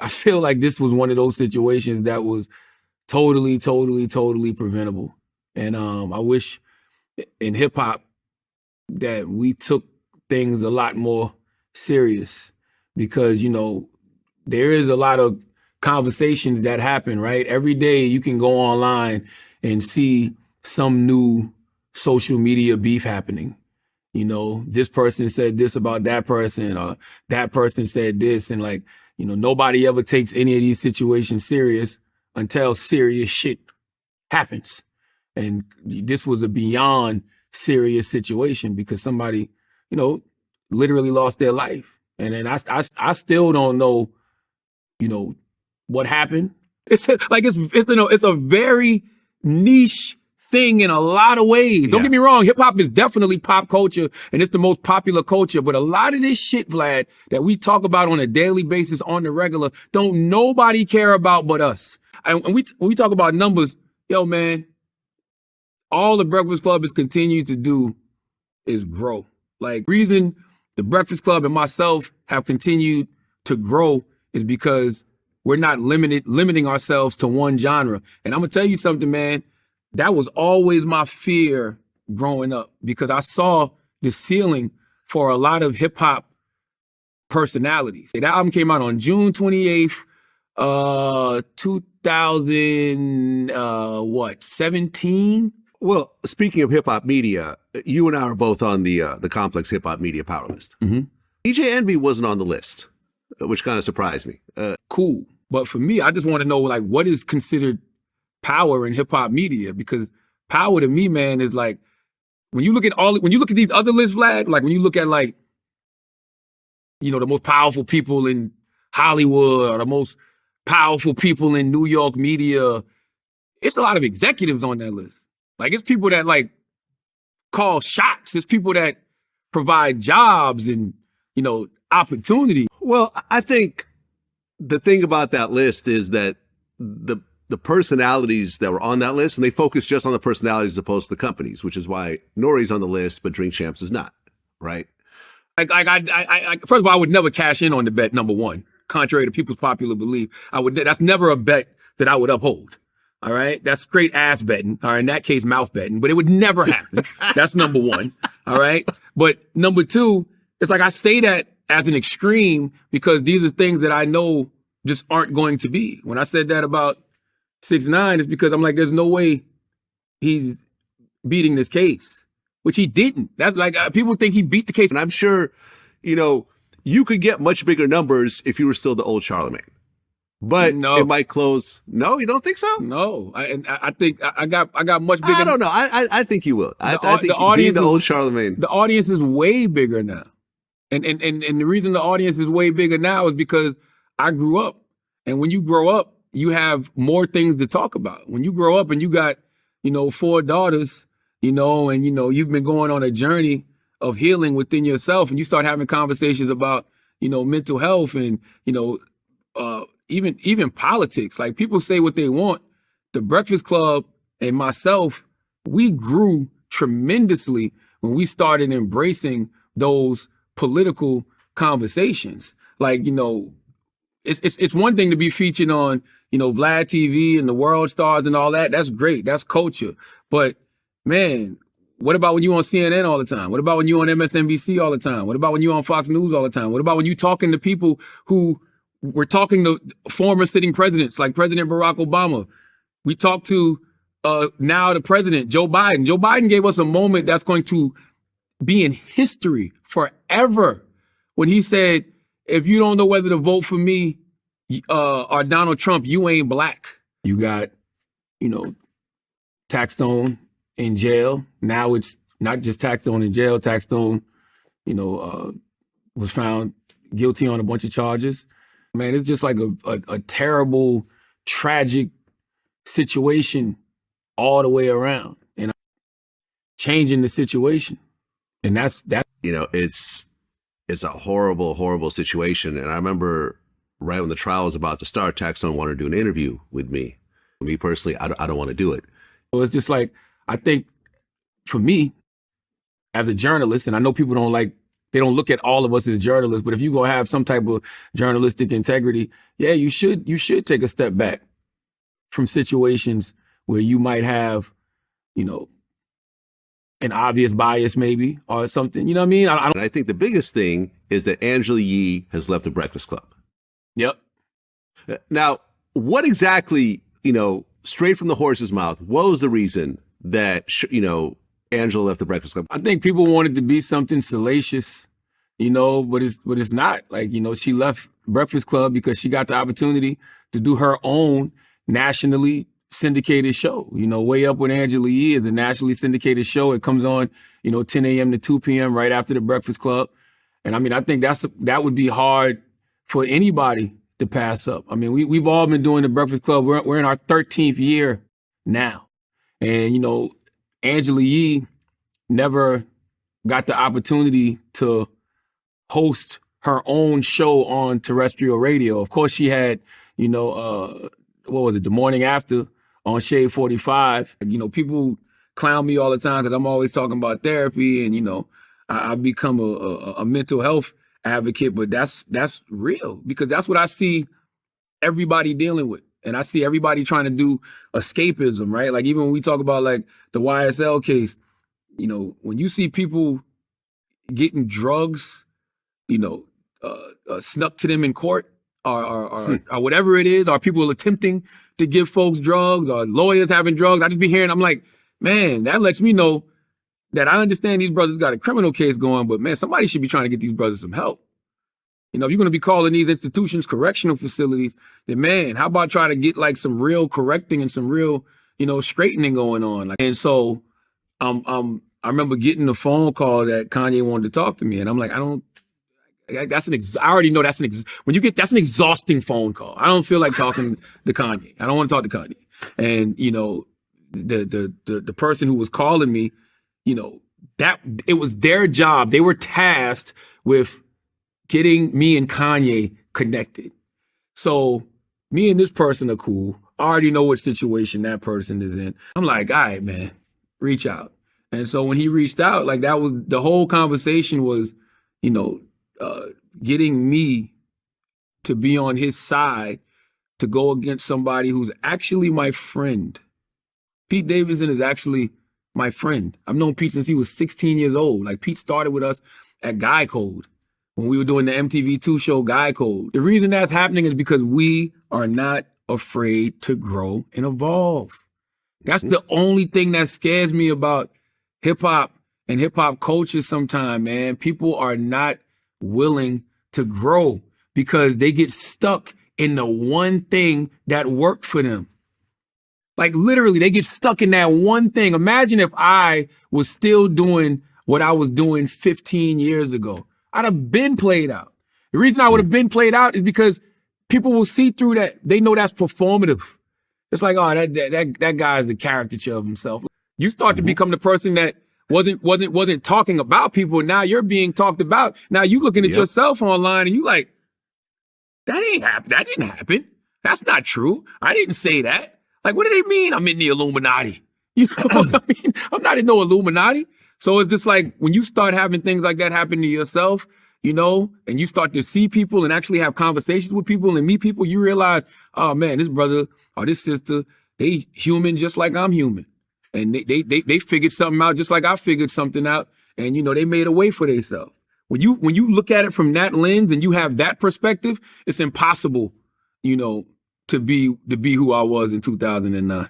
I feel like this was one of those situations that was totally preventable. And I wish in hip hop that we took things a lot more serious, because, you know, there is a lot of conversations that happen, right? Every day you can go online and see some new social media beef happening. You know, this person said this about that person, or that person said this. And like, you know, nobody ever takes any of these situations serious until serious shit happens. And this was a beyond serious situation, because somebody, you know, literally lost their life. And then I still don't know, you know, what happened. It's a very niche thing in a lot of ways. Don't get me wrong, hip hop is definitely pop culture and it's the most popular culture, but a lot of this shit, Vlad, that we talk about on a daily basis on the regular, don't nobody care about but us. And when we talk about numbers, yo man, all the Breakfast Club has continued to do is grow. Like, reason the Breakfast Club and myself have continued to grow is because we're not limiting ourselves to one genre. And I'm gonna tell you something, man. That was always my fear growing up, because I saw the ceiling for a lot of hip hop personalities. That album came out on June 28th, 2017? Well, speaking of hip hop media, you and I are both on the Complex Hip Hop Media Power List. Mm-hmm. DJ Envy wasn't on the list, which kind of surprised me. Cool. But for me, I just want to know, like, what is considered power in hip hop media? Because power to me, man, is like, when you look at these other lists, Vlad, like when you look at, like, you know, the most powerful people in Hollywood or the most powerful people in New York media, it's a lot of executives on that list. Like, it's people that like call shots. It's people that provide jobs and, you know, opportunity. Well, I think the thing about that list is that the personalities that were on that list, and they focus just on the personalities as opposed to the companies, which is why Nori's on the list, but Drink Champs is not, right? I first of all, I would never cash in on the bet, number one, contrary to people's popular belief. That's never a bet that I would uphold. All right. That's straight ass betting. All right. In that case, mouth betting, but it would never happen. That's number one. All right. But number two, it's like I say that as an extreme because these are things that I know just aren't going to be. When I said that about 6ix9ine, it's because I'm like, there's no way he's beating this case, which he didn't. That's like, people think he beat the case. And I'm sure, you know, you could get much bigger numbers if you were still the old Charlamagne. But no. It might close. No, you don't think so? No, I think I got much bigger. I don't know. I think you will. I think the audience, the old Charlamagne. The audience is way bigger now, and the reason the audience is way bigger now is because I grew up, and when you grow up, you have more things to talk about. When you grow up and you got, you know, 4 daughters, you know, and you know you've been going on a journey of healing within yourself, and you start having conversations about, you know, mental health and, you know, even politics. Like, people say what they want. The Breakfast Club and myself, we grew tremendously when we started embracing those political conversations. Like, you know, it's one thing to be featured on, you know, Vlad TV and the World Stars and all that. That's great. That's culture. But man, what about when you on CNN all the time? What about when you on MSNBC all the time? What about when you on Fox News all the time? What about when you talking to people who we're talking to former sitting presidents like President Barack Obama? We talked to now the president, Joe Biden. Joe Biden gave us a moment that's going to be in history forever when he said, if you don't know whether to vote for me or Donald Trump, you ain't black. You got, you know, Taxstone in jail. Now it's not just Taxstone in jail. Taxstone, you know, was found guilty on a bunch of charges. Man, it's just like a terrible, tragic situation all the way around, and changing the situation. And that's. You know, it's a horrible, horrible situation. And I remember right when the trial was about to start, Taxstone wanted to do an interview with me. Me personally, I don't want to do it. Well, it's just like, I think for me, as a journalist, and I know people don't like they don't look at all of us as journalists. But if you're going to have some type of journalistic integrity, yeah, you should take a step back from situations where you might have, you know, an obvious bias maybe or something. You know what I mean? And I think the biggest thing is that Angela Yee has left the Breakfast Club. Yep. Now, what exactly, you know, straight from the horse's mouth, what was the reason that, you know, Angela left the Breakfast Club? I think people wanted to be something salacious, you know, but it's not. Like, you know, she left Breakfast Club because she got the opportunity to do her own nationally syndicated show. You know, Way Up with Angela Yee is a nationally syndicated show. It comes on, you know, 10 a.m. to 2 p.m. right after the Breakfast Club. And I mean, I think that would be hard for anybody to pass up. I mean, we've all been doing the Breakfast Club. We're in our 13th year now. And, you know, Angela Yee never got the opportunity to host her own show on terrestrial radio. Of course, she had, you know, what was it, The Morning After on Shade 45. You know, people clown me all the time because I'm always talking about therapy and, you know, I've become a mental health advocate, but that's real because that's what I see everybody dealing with. And I see everybody trying to do escapism, right? Like even when we talk about like the YSL case, you know, when you see people getting drugs, you know, snuck to them in court or whatever it is, or people attempting to give folks drugs or lawyers having drugs, I just be hearing, I'm like, man, that lets me know that I understand these brothers got a criminal case going, but man, somebody should be trying to get these brothers some help. You know, if you're going to be calling these institutions correctional facilities, then man, how about try to get like some real correcting and some real, you know, straightening going on. And so I remember getting the phone call that Kanye wanted to talk to me. And I'm like, I already know that's an exhausting phone call. I don't feel like talking to Kanye. I don't want to talk to Kanye. And, you know, the person who was calling me, you know, that it was their job. They were tasked with getting me and Kanye connected. So me and this person are cool. I already know what situation that person is in. I'm like, all right, man, reach out. And so when he reached out, like that was the whole conversation was, you know, getting me to be on his side to go against somebody who's actually my friend. Pete Davidson is actually my friend. I've known Pete since he was 16 years old. Like Pete started with us at Guy Code when we were doing the MTV2 show Guy Code. The reason that's happening is because we are not afraid to grow and evolve. That's the only thing that scares me about hip hop and hip hop culture sometimes, man. People are not willing to grow because they get stuck in the one thing that worked for them. Like literally, they get stuck in that one thing. Imagine if I was still doing what I was doing 15 years ago. I'd have been played out. The reason I would have been played out is because people will see through that. They know that's performative. It's like, oh, that guy is a caricature of himself. You start to become the person that wasn't talking about people. Now you're being talked about. Now you looking at yourself online and you like, that ain't happen. That didn't happen. That's not true. I didn't say that. Like, what do they mean I'm in the Illuminati? You know what I mean? I'm not in no Illuminati. So it's just like when you start having things like that happen to yourself, you know, and you start to see people and actually have conversations with people and meet people, you realize, oh man, this brother or this sister, they human just like I'm human. And they figured something out just like I figured something out. And, you know, they made a way for themselves. When you look at it from that lens and you have that perspective, it's impossible, you know, to be who I was in 2009. Like,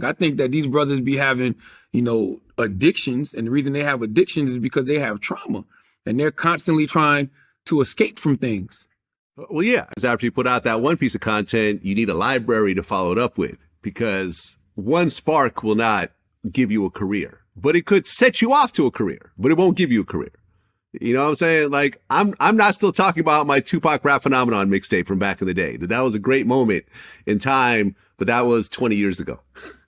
I think that these brothers be having, you know, addictions. And the reason they have addictions is because they have trauma and they're constantly trying to escape from things. Well, yeah, because after you put out that one piece of content, you need a library to follow it up with because one spark will not give you a career, but it could set you off to a career, but it won't give you a career. You know what I'm saying? Like, I'm not still talking about my Tupac Rap Phenomenon mixtape from back in the day. That was a great moment in time, but that was 20 years ago.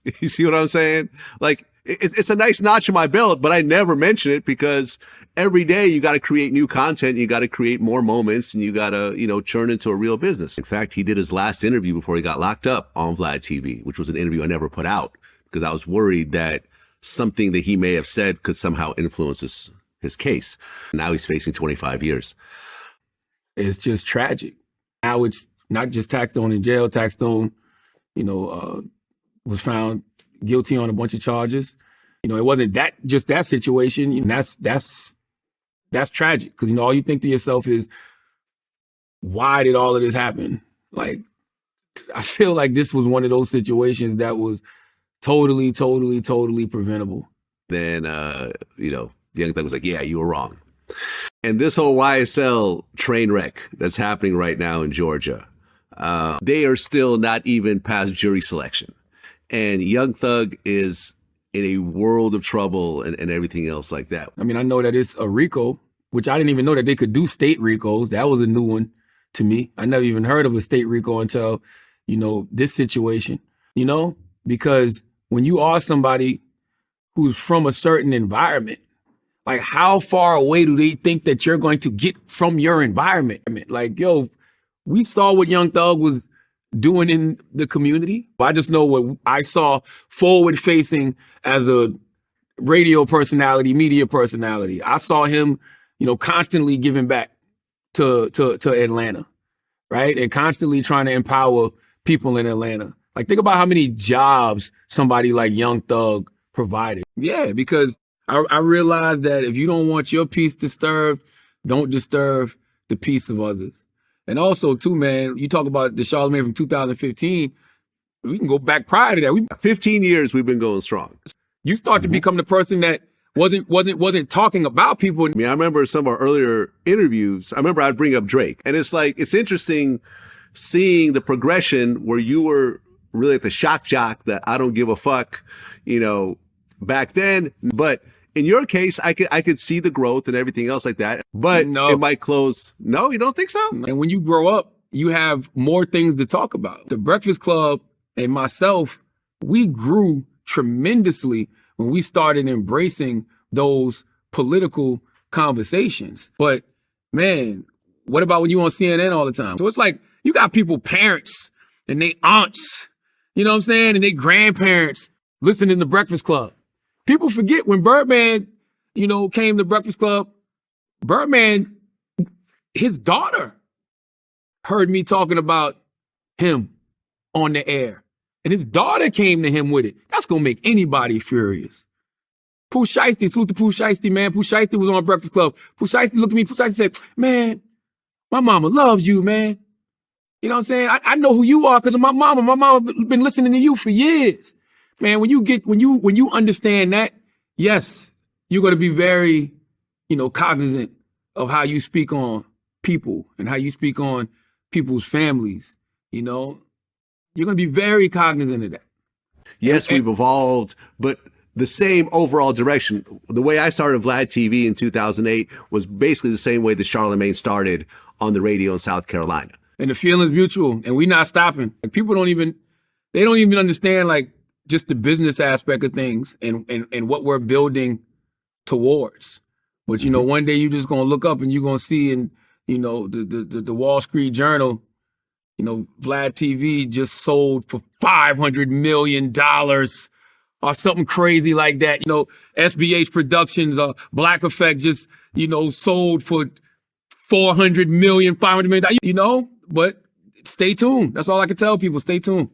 You see what I'm saying? Like, it's a nice notch in my belt, but I never mention it because every day you got to create new content. You got to create more moments and you got to, you know, churn into a real business. In fact, he did his last interview before he got locked up on Vlad TV, which was an interview I never put out because I was worried that something that he may have said could somehow influence his case. Now he's facing 25 years. It's just tragic. Now it's not just Taxstone in jail. Taxstone, was found guilty on a bunch of charges. It wasn't that situation. That's tragic because all you think to yourself is, why did all of this happen? Like, I feel like this was one of those situations that was totally preventable. Then, Young Thug was like, yeah, you were wrong. And this whole YSL train wreck that's happening right now in Georgia, they are still not even past jury selection. And Young Thug is in a world of trouble and everything else like that. I mean, I know that it's a RICO, which I didn't even know that they could do state RICOs. That was a new one to me. I never even heard of a state RICO until, this situation, because when you are somebody who's from a certain environment, like how far away do they think that you're going to get from your environment? I mean, like, we saw what Young Thug was doing in the community. I just know what I saw forward facing as a radio personality, media personality. I saw him, constantly giving back to Atlanta, right? And constantly trying to empower people in Atlanta. Like, think about how many jobs somebody like Young Thug provided. Yeah, because I realized that if you don't want your peace disturbed, don't disturb the peace of others. And also, too, man, you talk about the Charlamagne from 2015. We can go back prior to that. 15 years we've been going strong. You start to become the person that wasn't talking about people. I mean, I remember some of our earlier interviews. I remember I'd bring up Drake. And it's like, it's interesting seeing the progression where you were really at the shock jock that I don't give a fuck, back then. But in your case, I could see the growth and everything else like that, but No. It might close. No, you don't think so? And when you grow up, you have more things to talk about. The Breakfast Club and myself, we grew tremendously when we started embracing those political conversations. But man, what about when you on CNN all the time? So it's like you got people, parents and they aunts, you know what I'm saying? And they grandparents listening to Breakfast Club. People forget when Birdman, came to Breakfast Club, Birdman, his daughter heard me talking about him on the air. And his daughter came to him with it. That's going to make anybody furious. Pooh Shiesty, salute to Pooh Shiesty, man. Pooh Shiesty was on Breakfast Club. Pooh Shiesty looked at me. Pooh Shiesty said, man, my mama loves you, man. You know what I'm saying? I know who you are because of my mama. My mama been listening to you for years. Man, when you understand that, yes, you're going to be very, cognizant of how you speak on people and how you speak on people's families. You're going to be very cognizant of that. Yes, we've evolved, but the same overall direction. The way I started Vlad TV in 2008 was basically the same way that Charlamagne started on the radio in South Carolina. And the feeling's mutual, and we're not stopping. Like, people don't even understand, like, just the business aspect of things and what we're building towards. But, one day you're just going to look up and you're going to see in, the Wall Street Journal, Vlad TV just sold for $500 million or something crazy like that. SBH Productions or Black Effect just, sold for $400 million, $500 million, but stay tuned. That's all I can tell people. Stay tuned.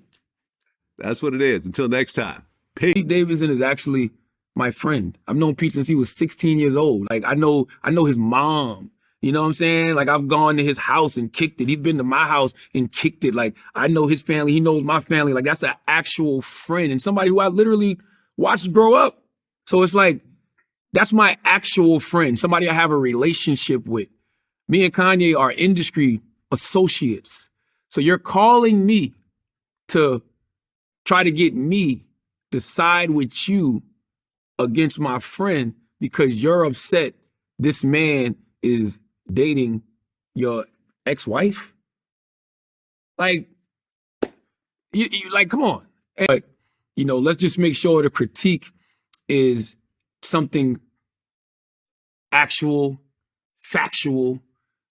That's what it is. Until next time. Peace. Pete Davidson is actually my friend. I've known Pete since he was 16 years old. Like, I know his mom. You know what I'm saying? Like, I've gone to his house and kicked it. He's been to my house and kicked it. Like, I know his family. He knows my family. Like, that's an actual friend and somebody who I literally watched grow up. So it's like, that's my actual friend, somebody I have a relationship with. Me and Kanye are industry associates. So you're calling me to try to get me to side with you against my friend because you're upset this man is dating your ex-wife? Like, you like, come on. But, let's just make sure the critique is something actual, factual,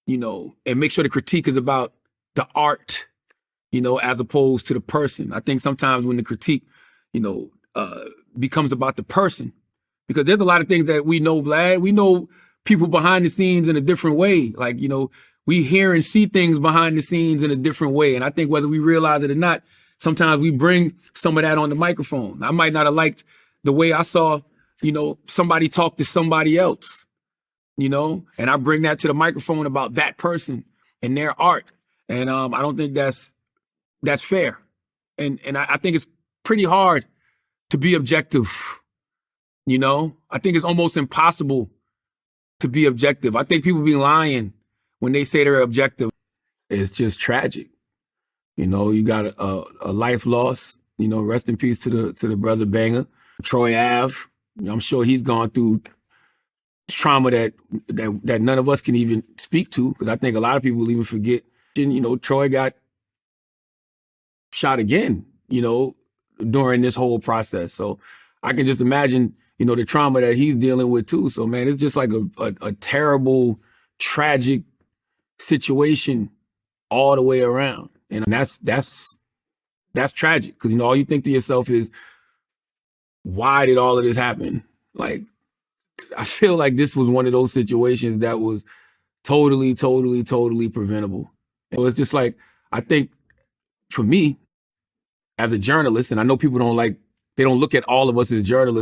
and make sure the critique is about the art, as opposed to the person. I think sometimes when the critique, becomes about the person, Because there's a lot of things that we know, Vlad. We know people behind the scenes in a different way. Like, you know, we hear and see things behind the scenes in a different way. And I think whether we realize it or not, sometimes we bring some of that on the microphone. I might not have liked the way I saw, you know, somebody talk to somebody else, you know, and I bring that to the microphone about that person and their art. And I don't think that's fair. And I think it's pretty hard to be objective. You know, I think it's almost impossible to be objective. I think people be lying when they say they're objective. It's just tragic. You know, you got a life loss. You know, rest in peace to the brother Banger, Troy Ave. I'm sure he's gone through trauma that none of us can even speak to, because I think a lot of people will even forget. And, you know, Troy got shot again, you know, during this whole process. So I can just imagine, you know, the trauma that he's dealing with too. So, man, it's just like a terrible, tragic situation all the way around. And that's tragic, because, you know, all you think to yourself is, why did all of this happen? Like, I feel like this was one of those situations that was totally, totally, totally preventable. It was just like, I think for me, as a journalist, and I know people they don't look at all of us as journalists,